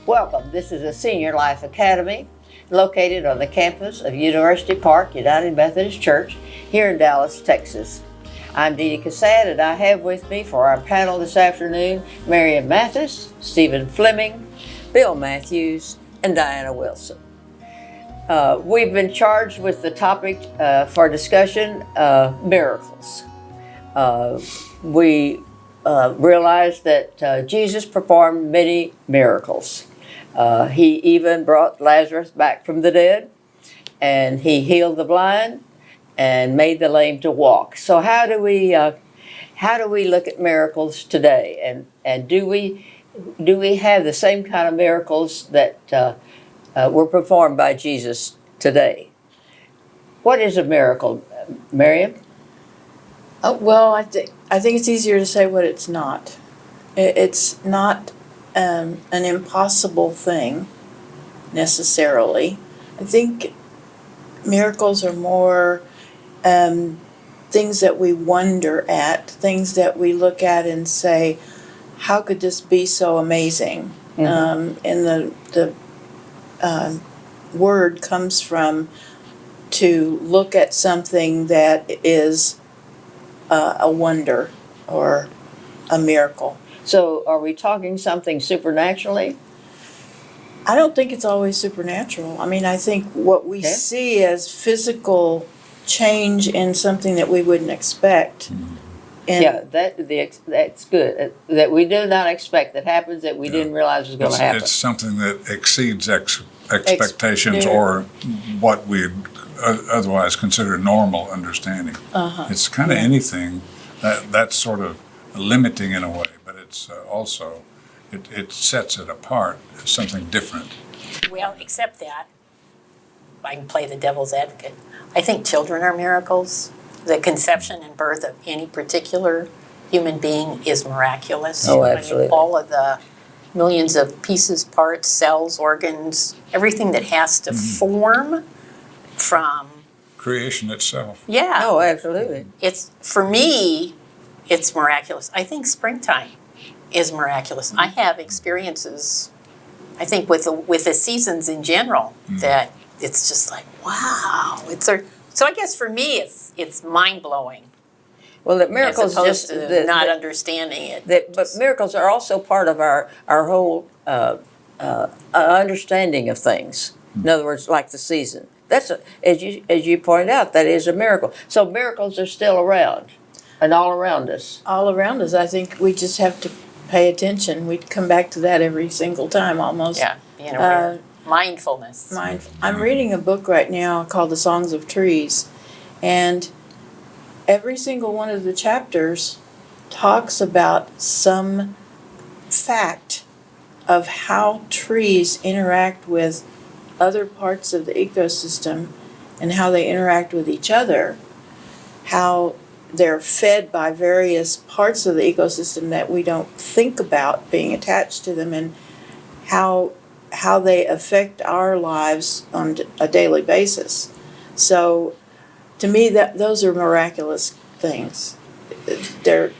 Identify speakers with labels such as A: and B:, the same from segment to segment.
A: Welcome. This is a Senior Life Academy located on the campus of University Park United Methodist Church here in Dallas, Texas. I'm Dee Dee Cassad, and I have with me for our panel this afternoon Marian Mathis, Stephen Fleming, Bill Matthews, and Diana Wilson. We've been charged with the topic for discussion, miracles. We realized that Jesus performed many miracles. He even brought Lazarus back from the dead, and he healed the blind and made the lame to walk. So how do we look at miracles today? And do we have the same kind of miracles that were performed by Jesus today? What is a miracle, Miriam?
B: Well, I think it's easier to say what it's not. It's not an impossible thing necessarily. I think miracles are more things that we wonder at, things that we look at and say, "How could this be so amazing?" Mm-hmm. And the word comes from to look at something that is a wonder or a miracle.
A: So are we talking something supernaturally?
B: I don't think it's always supernatural. I mean, I think what we see as physical change in something that we wouldn't expect.
A: Yeah, that's good. That we do not expect, that happens that we didn't realize was going to happen.
C: It's something that exceeds expectations or what we'd otherwise consider normal understanding. It's kind of anything that's sort of limiting in a way, but it's also, it sets it apart as something different.
D: Well, except that, I can play the devil's advocate. I think children are miracles. The conception and birth of any particular human being is miraculous.
A: Oh, absolutely.
D: I mean, all of the millions of pieces, parts, cells, organs, everything that has to form from
C: Creation itself.
D: Yeah.
A: Oh, absolutely.
D: For me, it's miraculous. I think springtime is miraculous. I have experiences, I think, with the seasons in general, that it's just like, wow. So I guess for me, it's mind-blowing.
A: Well, that miracles
D: as opposed
A: just
D: to not understanding it.
A: But miracles are also part of our whole understanding of things. In other words, like the season. That's as you pointed out, that is a miracle. So miracles are still around, and all around us.
B: All around us. I think we just have to pay attention. We come back to that every single time, almost.
D: Yeah, being aware. Mindfulness.
B: I'm reading a book right now called The Songs of Trees, and every single one of the chapters talks about some fact of how trees interact with other parts of the ecosystem and how they interact with each other, how they're fed by various parts of the ecosystem that we don't think about being attached to them, and how they affect our lives on a daily basis. So to me, those are miraculous things. They're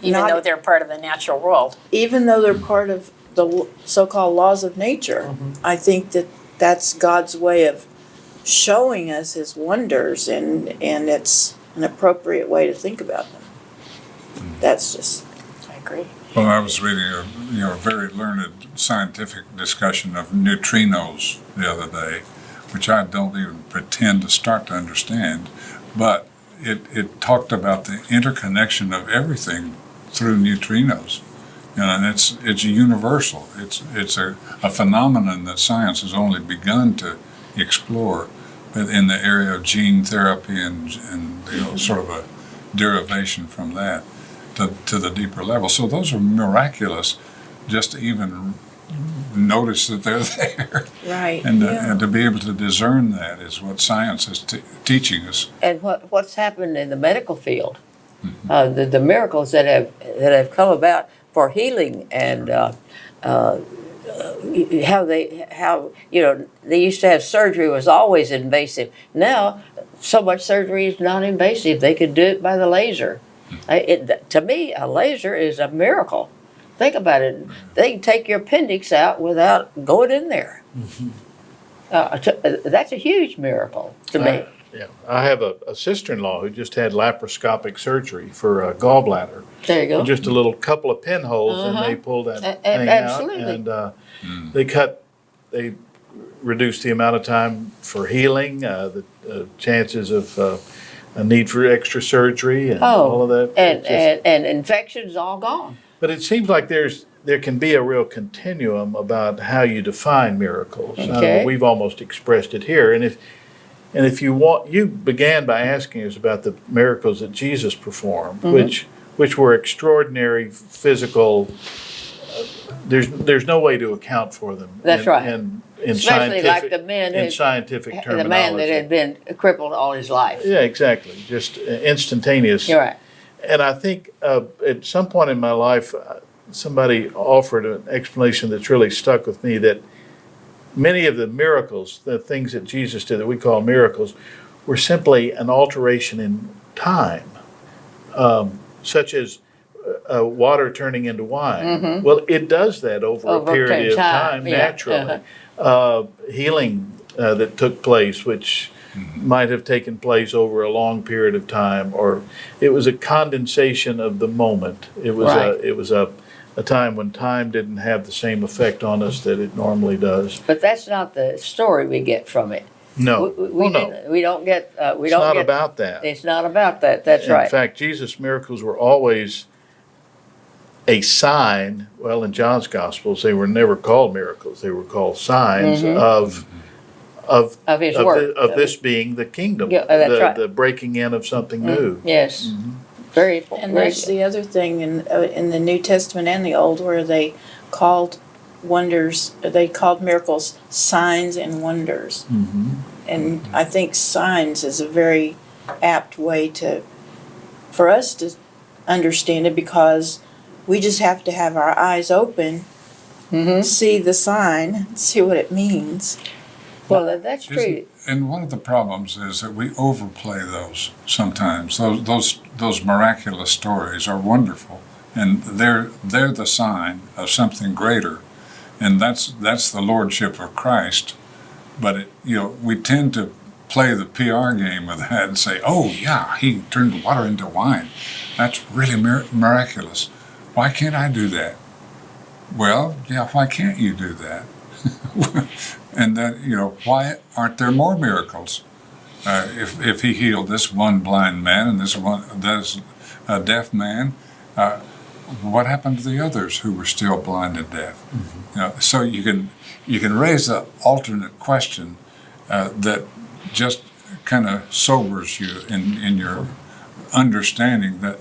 D: even though they're part of the natural world.
B: Even though they're part of the so-called laws of nature, I think that's God's way of showing us His wonders, and it's an appropriate way to think about them. That's just,
D: I agree.
C: Well, I was reading a very learned scientific discussion of neutrinos the other day, which I don't even pretend to start to understand, but it talked about the interconnection of everything through neutrinos. And it's universal. It's a phenomenon that science has only begun to explore, but in the area of gene therapy and sort of a derivation from that to the deeper level. So those are miraculous, just to even notice that they're there.
B: right.
C: And to be able to discern that is what science is teaching us.
A: And what's happened in the medical field, the miracles that have come about for healing, and how they used to have surgery was always invasive. Now, so much surgery is not invasive. They could do it by the laser. To me, a laser is a miracle. Think about it. They can take your appendix out without going in there. That's a huge miracle to me.
E: Yeah, I have a sister-in-law who just had laparoscopic surgery for a gallbladder.
A: There you go.
E: Just a little couple of pinholes, and they pulled that thing
A: absolutely.
E: out, and they reduced the amount of time for healing, the chances of a need for extra surgery, and all of that.
A: And infections all gone.
E: But it seems like there can be a real continuum about how you define miracles.
A: Okay.
E: We've almost expressed it here, and if you want, you began by asking us about the miracles that Jesus performed, which were extraordinary physical. There's no way to account for them.
A: That's right.
E: In
A: Especially
E: scientific,
A: like the man
E: in scientific terminology.
A: the man that had been crippled all his life.
E: Yeah, exactly. Just instantaneous.
A: You're right.
E: And I think at some point in my life, somebody offered an explanation that's really stuck with me, that many of the miracles, the things that Jesus did that we call miracles, were simply an alteration in time, such as water turning into wine. Well, it does that over a period of time naturally. Healing that took place, which might have taken place over a long period of time, or it was a condensation of the moment. It was a time when time didn't have the same effect on us that it normally does.
A: But that's not the story we get from it.
E: No,
A: We don't get.
E: It's not about that.
A: It's not about that. That's right.
E: In fact, Jesus' miracles were always a sign. Well, in John's Gospels, they were never called miracles; they were called signs of
A: his work.
E: Of this being the kingdom.
A: Yeah, that's right.
E: The breaking in of something new.
A: Yes. Very important.
B: And that's the other thing in the New Testament and the Old, where they called miracles signs and wonders. And I think signs is a very apt way for us to understand it, because we just have to have our eyes open, see the sign, see what it means.
A: Well, that's true.
C: And one of the problems is that we overplay those sometimes. Those miraculous stories are wonderful, and they're the sign of something greater, and that's the lordship of Christ. But we tend to play the PR game with that and say, "Oh yeah, he turned water into wine. That's really miraculous. Why can't I do that?" Well, yeah, why can't you do that? And then, why aren't there more miracles? If he healed this one blind man and this deaf man, what happened to the others who were still blind and deaf? So you can raise an alternate question that just kind of sobers you in your understanding that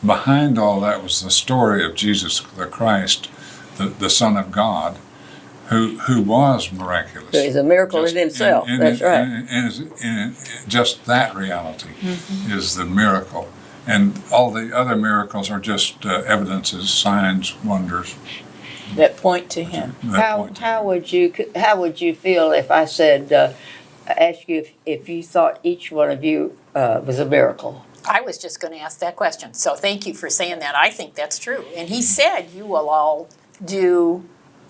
C: behind all that was the story of Jesus the Christ, the Son of God, who was miraculous.
A: So he's a miracle in himself. That's right.
C: And just that reality is the miracle. And all the other miracles are just evidences, signs, wonders.
B: That point to him.
A: How would you feel if I said, ask you if you thought each one of you was a miracle?
D: I was just going to ask that question. So thank you for saying that. I think that's true. And he said you will all do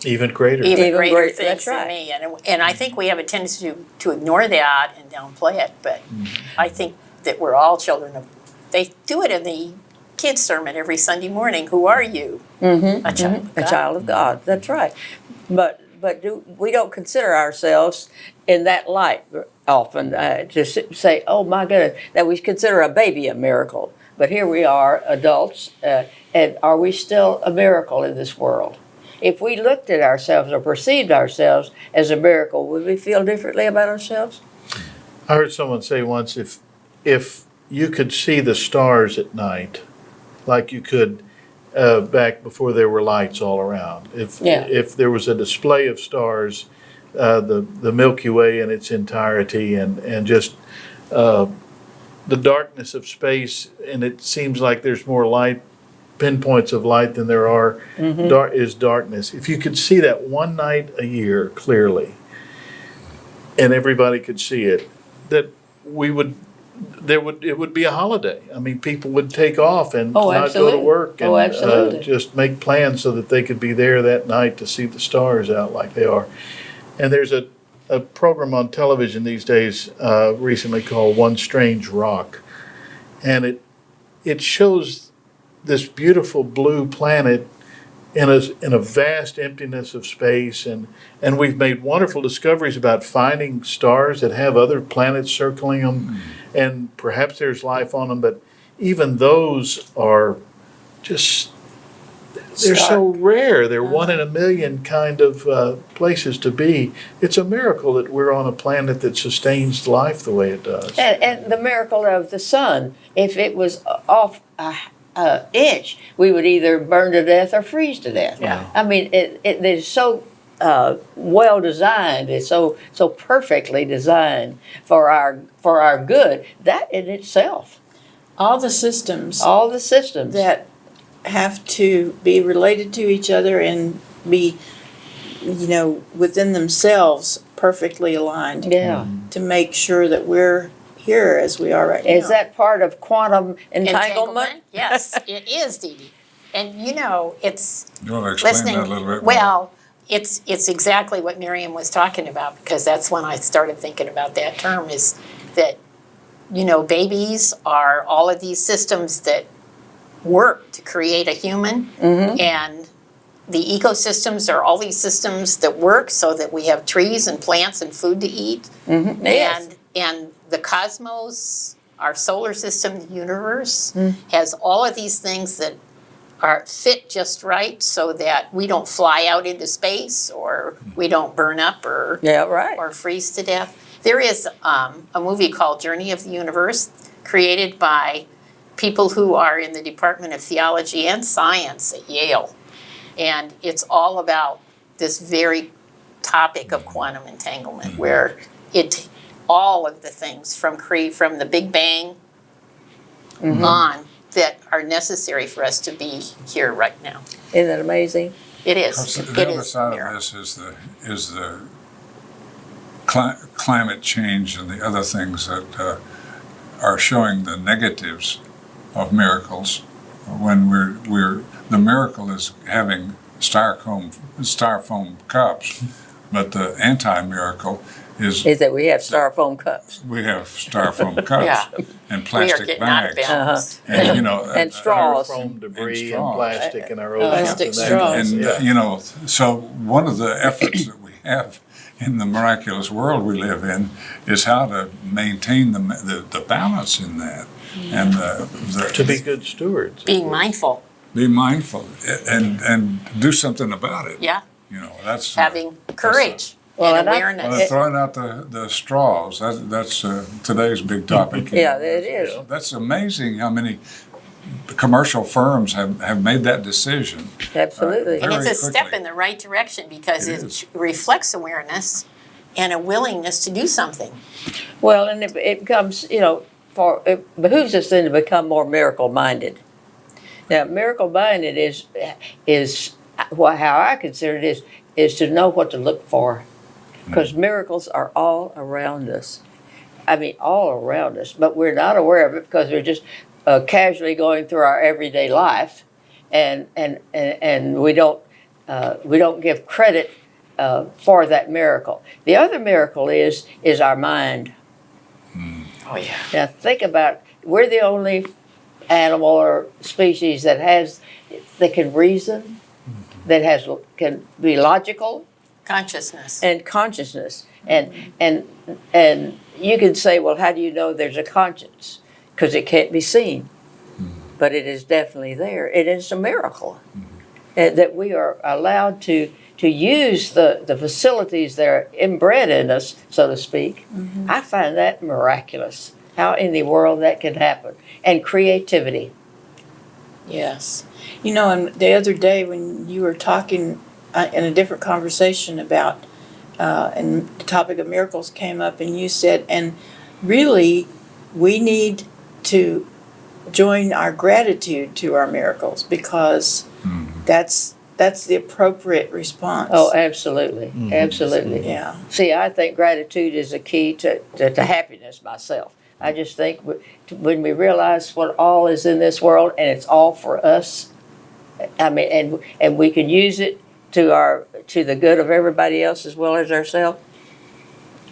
E: even greater
D: things
A: that's
D: than
A: right.
D: me. And I think we have a tendency to ignore that and downplay it. But I think that we're all children of, they do it in the kids' sermon every Sunday morning. Who are you? A child of God.
A: A child of God. That's right. But we don't consider ourselves in that light often to say, oh my goodness, that we consider a baby a miracle. But here we are, adults, and are we still a miracle in this world? If we looked at ourselves or perceived ourselves as a miracle, would we feel differently about ourselves?
E: I heard someone say once, if you could see the stars at night, like you could back before there were lights all around, if there was a display of stars, the Milky Way in its entirety, and just the darkness of space, and it seems like there's more light, pinpoints of light than there are is darkness. If you could see that one night a year clearly, and everybody could see it, that we would it would be a holiday. I mean, people would take off and
A: Oh,
E: not go to
A: absolutely.
E: work and
A: Oh, absolutely.
E: just make plans so that they could be there that night to see the stars out like they are. And there's a program on television these days recently called One Strange Rock, and it shows this beautiful blue planet in a vast emptiness of space, and we've made wonderful discoveries about finding stars that have other planets circling them, and perhaps there's life on them, but even those are just, they're so rare. They're one in a million kind of places to be. It's a miracle that we're on a planet that sustains life the way it does.
A: And the miracle of the sun, if it was off an inch, we would either burn to death or freeze to death.
D: Yeah.
A: I mean, it is so well designed. It's so perfectly designed for our good. That in itself,
B: All the systems
A: all the systems.
B: that have to be related to each other and be, within themselves perfectly aligned
A: Yeah.
B: to make sure that we're here as we are right now.
A: Is that part of quantum entanglement?
D: Yes, it is, Dee Dee. And it's
C: You want to explain
D: listening.
C: that a little bit more?
D: Well, it's exactly what Miriam was talking about, because that's when I started thinking about that term, is that, babies are all of these systems that work to create a human, and the ecosystems are all these systems that work so that we have trees and plants and food to eat.
A: Yes.
D: And the cosmos, our solar system, the universe, has all of these things that are fit just right so that we don't fly out into space, or we don't burn up or
A: Yeah, right.
D: or freeze to death. There is a movie called Journey of the Universe, created by people who are in the Department of Theology and Science at Yale. And it's all about this very topic of quantum entanglement, where all of the things from the Big Bang on that are necessary for us to be here right now.
A: Isn't that amazing?
D: It is.
C: The
D: It
C: other
D: is
C: side
D: a miracle.
C: of this is the climate change and the other things that are showing the negatives of miracles. When the miracle is having styrofoam cups, but the anti-miracle is
A: Is that we have styrofoam cups
C: we have styrofoam cups
D: Yeah.
C: and
D: We are
C: plastic
D: getting out of
C: bags.
D: balance.
C: And,
A: and straws.
E: Styrofoam debris and
C: straws.
E: plastic in our oceans.
B: Plastic
E: and that
B: straws.
E: kind of-
C: And,
E: yeah.
C: so one of the efforts that we have in the miraculous world we live in is how to maintain the balance in that. And
E: To be good stewards.
D: Being mindful,
C: be mindful and do something about it.
D: yeah,
C: That's
D: having courage
A: Well,
D: and
A: and I-
D: awareness.
C: Well, throwing out the straws. That's today's big topic.
A: Yeah, it is.
C: That's amazing how many commercial firms have made that decision.
A: Absolutely.
D: And it's a
C: very
D: step
C: quickly.
D: in the right direction, because
C: It
D: it
C: is.
D: reflects awareness and a willingness to do something.
A: Well, and it becomes, it behooves us then to become more miracle-minded. Now, miracle-minded is how I consider it is to know what to look for, because miracles are all around us. I mean, all around us, but we're not aware of it because we're just casually going through our everyday life, and we don't give credit for that miracle. The other miracle is our mind.
D: Oh, yeah.
A: Now think about it. We're the only animal or species that can reason, that can be logical
D: Consciousness.
A: and consciousness. And you can say, well, how do you know there's a conscience? Because it can't be seen, but it is definitely there. It is a miracle that we are allowed to use the facilities that are inbred in us, so to speak. I find that miraculous. How in the world that can happen? And creativity.
B: Yes. And the other day when you were talking in a different conversation about, and the topic of miracles came up, and you said, and really, we need to join our gratitude to our miracles, because that's the appropriate response.
A: Oh, absolutely. Absolutely.
B: Yeah.
A: See, I think gratitude is a key to happiness myself. I just think when we realize what all is in this world and it's all for us, I mean, and we can use it to the good of everybody else as well as ourselves.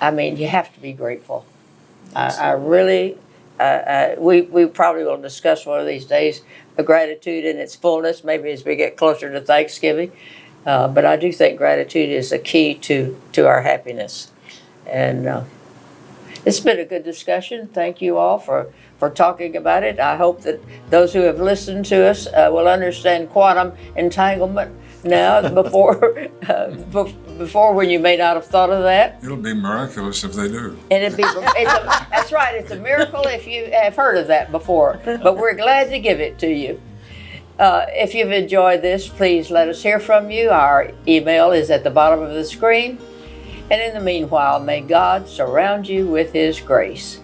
A: I mean, you have to be grateful. I really, we probably will discuss one of these days the gratitude in its fullness, maybe as we get closer to Thanksgiving. But I do think gratitude is a key to our happiness. And it's been a good discussion. Thank you all for talking about it. I hope that those who have listened to us will understand quantum entanglement now before when you may not have thought of that.
C: It'll be miraculous if they do.
A: And that's right, it's a miracle if you have heard of that before. But we're glad to give it to you. If you've enjoyed this, please let us hear from you. Our email is at the bottom of the screen. And in the meanwhile, may God surround you with His grace.